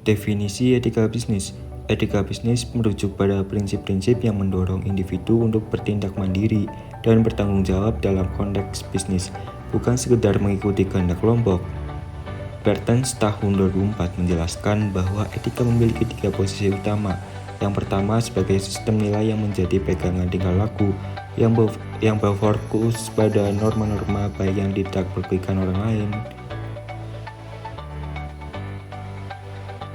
Definisi etika bisnis. Etika bisnis merujuk pada prinsip-prinsip yang mendorong individu untuk bertindak mandiri dan bertanggung jawab dalam konteks bisnis, bukan sekedar mengikuti kehendak kelompok. Bertens tahun 2004 menjelaskan bahwa etika memiliki 3 posisi utama. Yang pertama sebagai sistem nilai yang menjadi pegangan tingkah laku, yang berfokus pada norma-norma baik yang tidak merugikan orang lain.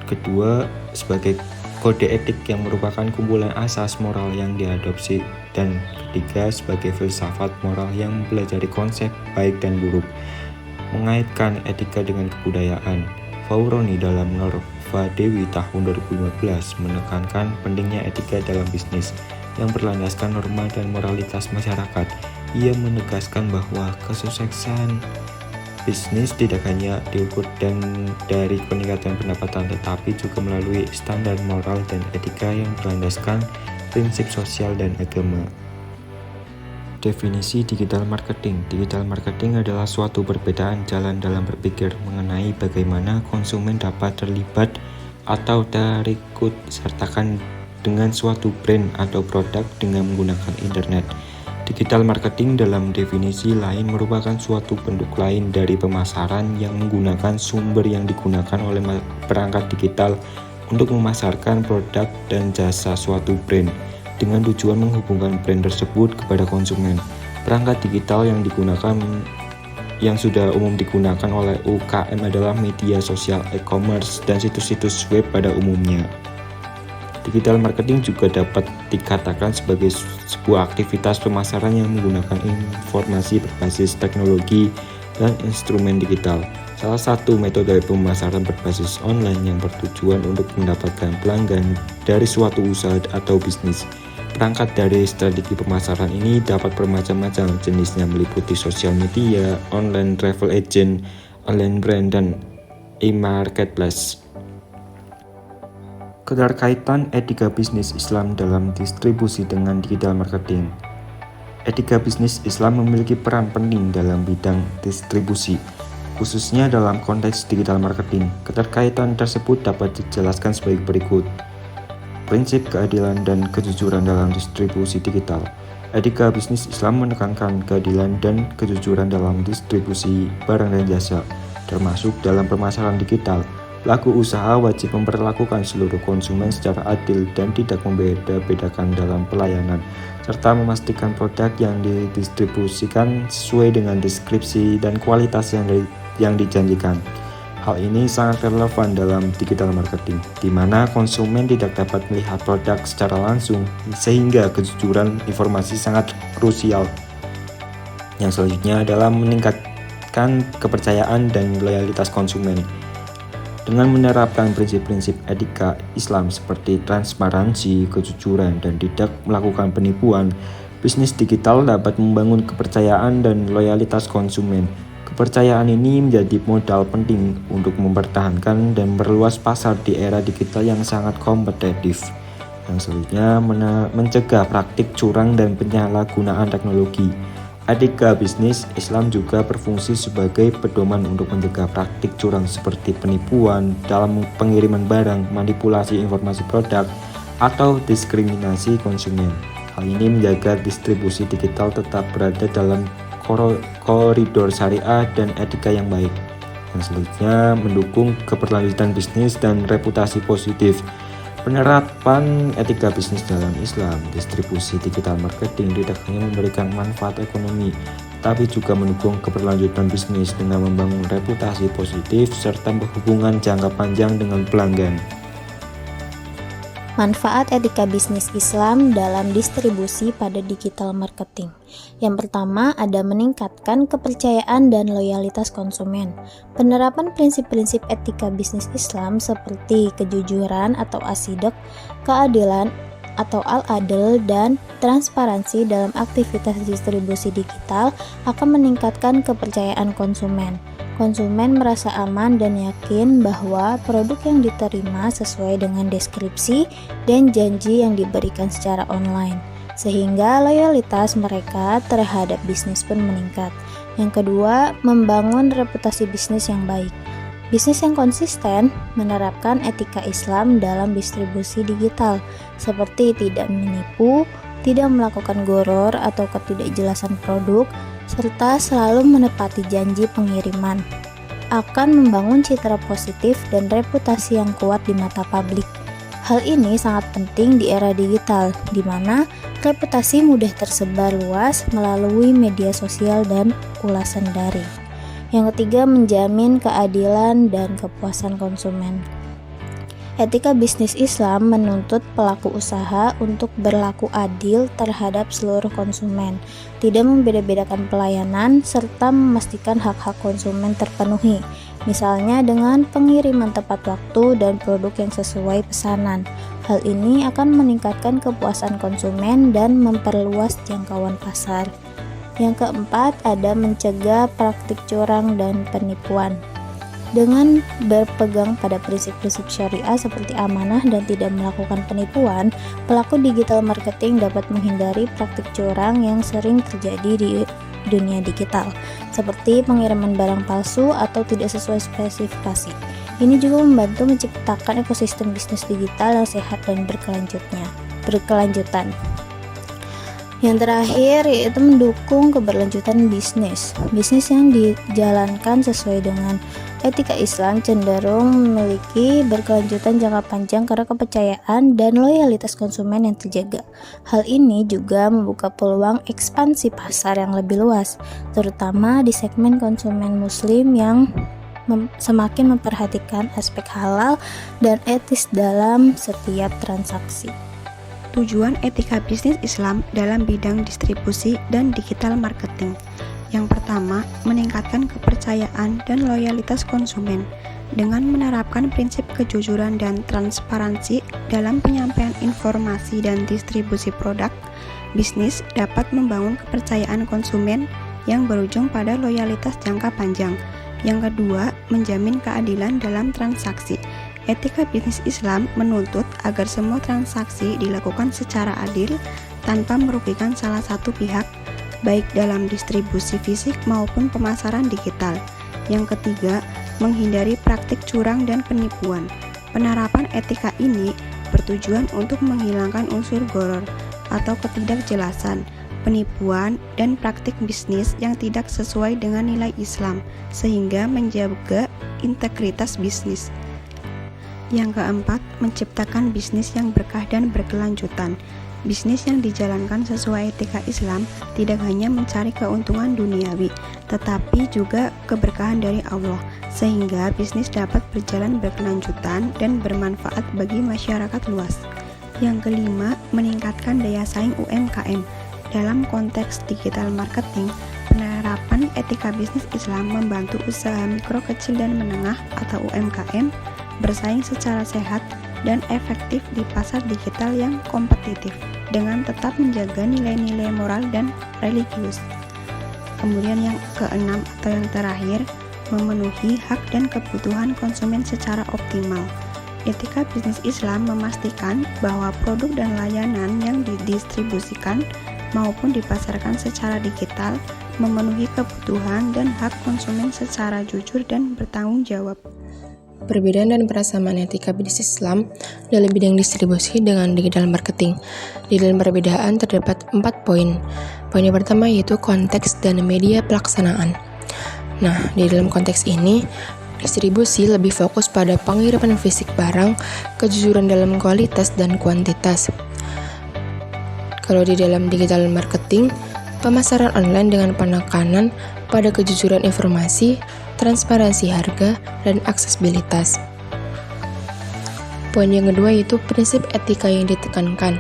Kedua, sebagai kode etik yang merupakan kumpulan asas moral yang diadopsi. Dan ketiga, sebagai filsafat moral yang mempelajari konsep baik dan buruk, mengaitkan etika dengan kebudayaan. Fauroni dalam Norva Dewi tahun 2015 menekankan pentingnya etika dalam bisnis yang berlandaskan norma dan moralitas masyarakat. Ia menegaskan bahwa kesuksesan bisnis tidak hanya diukur dari peningkatan pendapatan, tetapi juga melalui standar moral dan etika yang berlandaskan prinsip sosial dan agama. Definisi digital marketing. Digital marketing adalah suatu perbedaan jalan dalam berpikir mengenai bagaimana konsumen dapat terlibat atau terikut sertakan dengan suatu brand atau produk dengan menggunakan internet. Digital marketing dalam definisi lain merupakan suatu bentuk lain dari pemasaran yang menggunakan sumber yang digunakan oleh perangkat digital untuk memasarkan produk dan jasa suatu brand dengan tujuan menghubungkan brand tersebut kepada konsumen. Perangkat digital yang sudah umum digunakan oleh UKM adalah media sosial, e-commerce, dan situs-situs web pada umumnya. Digital marketing juga dapat dikatakan sebagai sebuah aktivitas pemasaran yang menggunakan informasi berbasis teknologi dan instrumen digital. Salah satu metode pemasaran berbasis online yang bertujuan untuk mendapatkan pelanggan dari suatu usaha atau bisnis. Perangkat dari strategi pemasaran ini dapat bermacam-macam jenisnya, meliputi sosial media, online travel agent, online brand, dan e-marketplace. Keterkaitan etika bisnis Islam dalam distribusi dengan digital marketing. Etika bisnis Islam memiliki peran penting dalam bidang distribusi, khususnya dalam konteks digital marketing. Keterkaitan tersebut dapat dijelaskan sebagai berikut. Prinsip keadilan dan kejujuran dalam distribusi digital. Etika bisnis Islam menekankan keadilan dan kejujuran dalam distribusi barang dan jasa, termasuk dalam pemasaran digital. Pelaku usaha wajib memperlakukan seluruh konsumen secara adil dan tidak membeda-bedakan dalam pelayanan, serta memastikan produk yang didistribusikan sesuai dengan deskripsi dan kualitas yang dijanjikan. Hal ini sangat relevan dalam digital marketing, di mana konsumen tidak dapat melihat produk secara langsung, sehingga kejujuran informasi sangat krusial. Yang selanjutnya adalah meningkatkan kepercayaan dan loyalitas konsumen. Dengan menerapkan prinsip-prinsip etika Islam seperti transparansi, kejujuran, dan tidak melakukan penipuan, bisnis digital dapat membangun kepercayaan dan loyalitas konsumen. Kepercayaan ini menjadi modal penting untuk mempertahankan dan memperluas pasar di era digital yang sangat kompetitif. Yang selanjutnya, mencegah praktik curang dan penyalahgunaan teknologi. Etika bisnis Islam juga berfungsi sebagai pedoman untuk mencegah praktik curang seperti penipuan dalam pengiriman barang, manipulasi informasi produk, atau diskriminasi konsumen. Hal ini menjaga distribusi digital tetap berada dalam koridor syariah dan etika yang baik. Yang selanjutnya, mendukung keberlanjutan bisnis dan reputasi positif. Penerapan etika bisnis dalam Islam, distribusi digital marketing tidak hanya memberikan manfaat ekonomi, tapi juga mendukung keberlanjutan bisnis dengan membangun reputasi positif serta berhubungan jangka panjang dengan pelanggan. Manfaat etika bisnis Islam dalam distribusi pada digital marketing. Yang pertama, ada meningkatkan kepercayaan dan loyalitas konsumen. Penerapan prinsip-prinsip etika bisnis Islam seperti kejujuran atau as-sidq, keadilan atau al-adl, dan transparansi dalam aktivitas distribusi digital akan meningkatkan kepercayaan konsumen. Konsumen merasa aman dan yakin bahwa produk yang diterima sesuai dengan deskripsi dan janji yang diberikan secara online, sehingga loyalitas mereka terhadap bisnis pun meningkat. Yang kedua, membangun reputasi bisnis yang baik. Bisnis yang konsisten menerapkan etika Islam dalam distribusi digital, seperti tidak menipu, tidak melakukan gharar atau ketidakjelasan produk, serta selalu menepati janji pengiriman. Akan membangun citra positif dan reputasi yang kuat di mata publik. Hal ini sangat penting di era digital, di mana reputasi mudah tersebar luas melalui media sosial dan ulasan daring. Yang ketiga, menjamin keadilan dan kepuasan konsumen. Etika bisnis Islam menuntut pelaku usaha untuk berlaku adil terhadap seluruh konsumen, tidak membeda-bedakan pelayanan, serta memastikan hak-hak konsumen terpenuhi, misalnya dengan pengiriman tepat waktu dan produk yang sesuai pesanan. Hal ini akan meningkatkan kepuasan konsumen dan memperluas jangkauan pasar. Yang keempat, ada mencegah praktik curang dan penipuan. Dengan berpegang pada prinsip-prinsip syariah seperti amanah dan tidak melakukan penipuan, pelaku digital marketing dapat menghindari praktik curang yang sering terjadi di dunia digital, seperti pengiriman barang palsu atau tidak sesuai spesifikasi. Ini juga membantu menciptakan ekosistem bisnis digital yang sehat dan berkelanjutan. Yang terakhir yaitu mendukung keberlanjutan bisnis. Bisnis yang dijalankan sesuai dengan etika Islam cenderung memiliki berkelanjutan jangka panjang karena kepercayaan dan loyalitas konsumen yang terjaga. Hal ini juga membuka peluang ekspansi pasar yang lebih luas, terutama di segmen konsumen muslim yang semakin memperhatikan aspek halal dan etis dalam setiap transaksi. Tujuan etika bisnis Islam dalam bidang distribusi dan digital marketing. Yang pertama, meningkatkan kepercayaan dan loyalitas konsumen dengan menerapkan prinsip kejujuran dan transparansi dalam penyampaian informasi dan distribusi produk. Bisnis dapat membangun kepercayaan konsumen yang berujung pada loyalitas jangka panjang. Yang kedua, menjamin keadilan dalam transaksi. Etika bisnis Islam menuntut agar semua transaksi dilakukan secara adil tanpa merugikan salah satu pihak, baik dalam distribusi fisik maupun pemasaran digital. Yang ketiga, menghindari praktik curang dan penipuan. Penerapan etika ini bertujuan untuk menghilangkan unsur gharar atau ketidakjelasan, penipuan, dan praktik bisnis yang tidak sesuai dengan nilai Islam, sehingga menjaga integritas bisnis. Yang keempat, menciptakan bisnis yang berkah dan berkelanjutan. Bisnis yang dijalankan sesuai etika Islam tidak hanya mencari keuntungan duniawi, tetapi juga keberkahan dari Allah, sehingga bisnis dapat berjalan berkelanjutan dan bermanfaat bagi masyarakat luas. Yang kelima, meningkatkan daya saing UMKM. Dalam konteks digital marketing, penerapan etika bisnis Islam membantu usaha mikro, kecil, dan menengah atau UMKM bersaing secara sehat dan efektif di pasar digital yang kompetitif dengan tetap menjaga nilai-nilai moral dan religius. Kemudian yang keenam atau yang terakhir, memenuhi hak dan kebutuhan konsumen secara optimal. Etika bisnis Islam memastikan bahwa produk dan layanan yang didistribusikan maupun dipasarkan secara digital memenuhi kebutuhan dan hak konsumen secara jujur dan bertanggung jawab. Perbedaan dan persamaan etika bisnis Islam dalam bidang distribusi dengan digital marketing. Di dalam perbedaan terdapat 4 poin. Poin yang pertama yaitu konteks dan media pelaksanaan. Nah, di dalam konteks ini, distribusi lebih fokus pada pengiriman fisik barang, kejujuran dalam kualitas dan kuantitas. Kalau di dalam digital marketing, pemasaran online dengan penekanan pada kejujuran informasi, transparansi harga, dan aksesibilitas. Poin yang kedua yaitu prinsip etika yang ditekankan.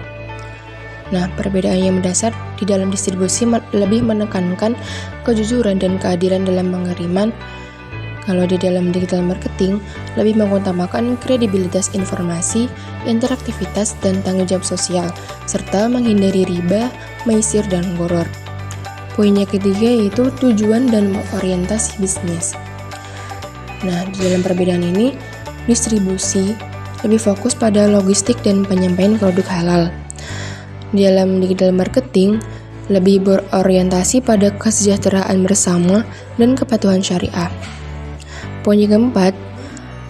Nah, perbedaan yang mendasar di dalam distribusi lebih menekankan kejujuran dan keadilan dalam pengiriman. Kalau di dalam digital marketing, lebih mengutamakan kredibilitas informasi, interaktivitas, dan tanggung jawab sosial, serta menghindari riba, maisir, dan gharar. Poin yang ketiga yaitu tujuan dan orientasi bisnis. Nah, di dalam perbedaan ini, distribusi lebih fokus pada logistik dan penyampaian produk halal. Di dalam digital marketing, lebih berorientasi pada kesejahteraan bersama dan kepatuhan syariah. Poin yang keempat,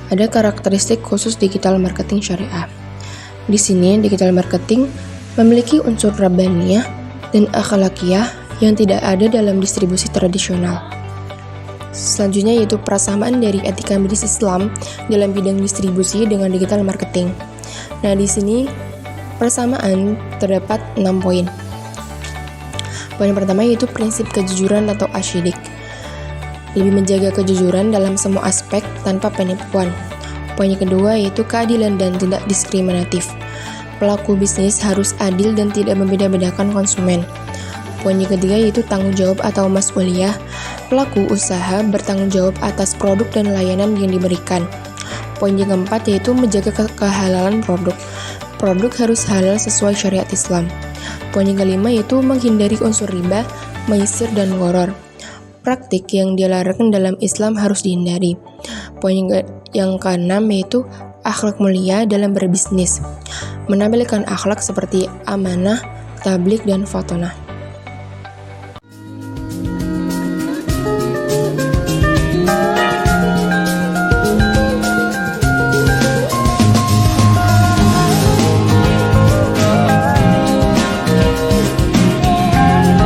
ada karakteristik khusus digital marketing syariah. Di sini, digital marketing memiliki unsur rabbaniyah dan akhlakiyah yang tidak ada dalam distribusi tradisional. Selanjutnya yaitu persamaan dari etika bisnis Islam dalam bidang distribusi dengan digital marketing. Nah, di sini persamaan terdapat 6 poin. Poin pertama yaitu prinsip kejujuran atau asyidik. Lebih menjaga kejujuran dalam semua aspek tanpa penipuan. Poin kedua yaitu keadilan dan tidak diskriminatif. Pelaku bisnis harus adil dan tidak membeda-bedakan konsumen. Poin ketiga yaitu tanggung jawab atau mas'uliyah. Pelaku usaha bertanggung jawab atas produk dan layanan yang diberikan. Poin yang keempat yaitu menjaga kehalalan produk. Produk harus halal sesuai syariat Islam. Poin yang kelima yaitu menghindari unsur riba, maisir, dan gharar. Praktik yang dilarang dalam Islam harus dihindari. Poin yang keenam yaitu akhlak mulia dalam berbisnis. Menampilkan akhlak seperti amanah, tablik, dan fatonah.